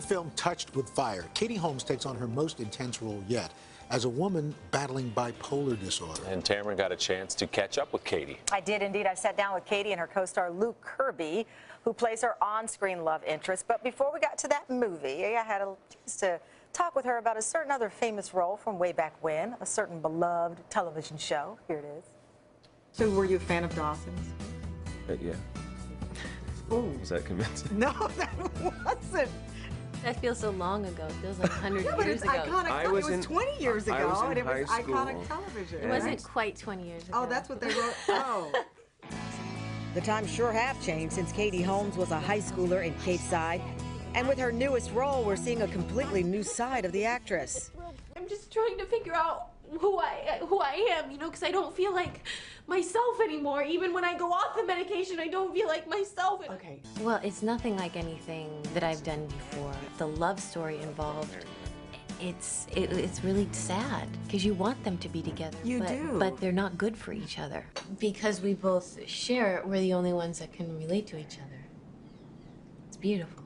film Touched with Fire, Katie Holmes takes on her most intense role yet as a woman battling bipolar disorder. And Tamron got a chance to catch up with Katie. I did indeed. I sat down with Katie and her co-star Luke Kirby, who plays her on-screen love interest. But before we got to that movie, I had a chance to talk with her about a certain other famous role from way back when, a certain beloved television show. Here it is. So were you a fan of Dawson's? Yeah. Ooh. Was that convincing? No, that wasn't. That feels so long ago. It feels like 100 Yeah, but years it's ago. iconic. It was 20 years ago, I was in and it was high school. iconic television. It wasn't quite 20 years ago. Oh, that's what they wrote. Oh. The times sure have changed since Katie Holmes was a high schooler in Cape Side. And with her newest role, we're seeing a completely new side of the actress. I'm just trying to figure out who I am, you know, because I don't feel like myself anymore. Even when I go off the medication, I don't feel like myself. Okay. Well, it's nothing like anything that I've done before. The love story involved, it's really sad because you want them to be together. You do. But they're not good for each other. Because we both share it, we're the only ones that can relate to each other. It's beautiful.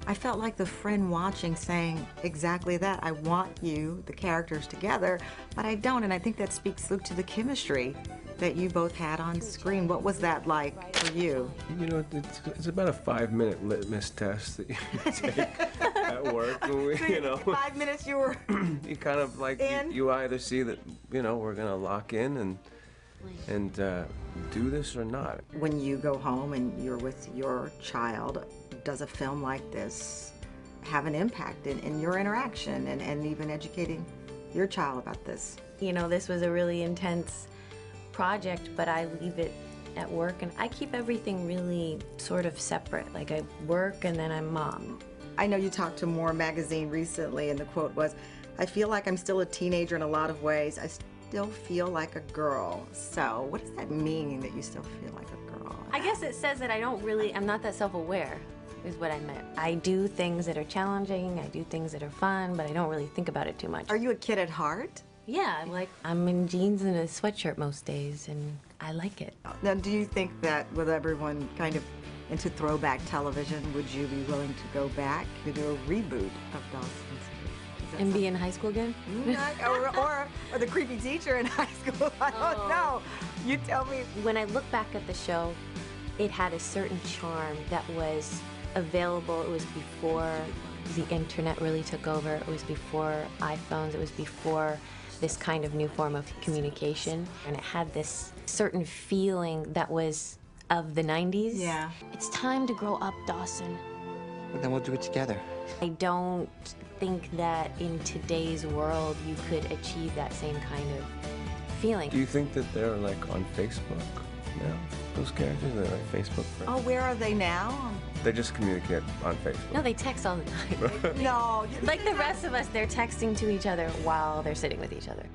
I felt like the friend watching saying exactly that. I want you, the characters, together, but I don't, and I think that speaks, Luke, to the chemistry that you both had on screen. What was that like for you? You know, it's about a 5-minute litmus test that you take at work. You know, 5 minutes you were you kind of like, you either see that, you know, we're going to lock in and do this or not. When you go home and you're with your child, does a film like this have an impact in your interaction and even educating your child about this? You know, this was a really intense project, but I leave it at work and I keep everything really sort of separate. Like I work and then I'm mom. I know you talked to More magazine recently and the quote was, "I feel like I'm still a teenager in a lot of ways. I still feel like a girl." So what does that mean, that you still feel like a girl? I guess it says that I'm not that self-aware, is what I meant. I do things that are challenging, I do things that are fun, but I don't really think about it too much. Are you a kid at heart? Yeah, I'm in jeans and a sweatshirt most days, and I like it. Now, do you think that with everyone kind of into throwback television, would you be willing to go back to do a reboot of Dawson's Creek? And be in high school again? or the creepy teacher in high school, I don't know. You tell me. When I look back at the show, it had a certain charm that was available. It was before the internet really took over. It was before iPhones. It was before this kind of new form of communication. And it had this certain feeling that was of the 90s. Yeah. It's time to grow up, Dawson. Well, then we'll do it together. I don't think that in today's world you could achieve that same kind of feeling. Do you think that they're like on Facebook now? Those characters, they're like Facebook friends? Oh, where are they now? They just communicate on Facebook. No, they text all the time. No. Like the rest of us, they're texting to each other while they're sitting with each other.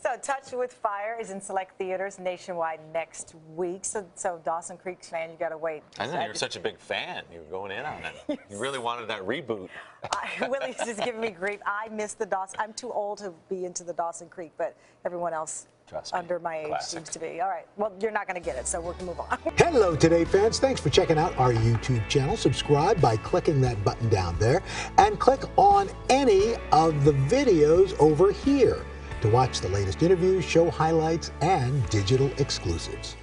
So Touched with Fire is in select theaters nationwide next week. So Dawson Creek fan, you got to wait. I know, you're such a big fan. You were going in on it. You really wanted that reboot. Willie's just giving me grief. I miss the Dawson. I'm too old to be into the Dawson Creek, but everyone else under my age seems to be. All right. Well, you're not going to get it, so we can move on. Hello, Today fans. Thanks for checking out our YouTube channel. Subscribe by clicking that button down there and click on any of the videos over here to watch the latest interviews, show highlights, and digital exclusives.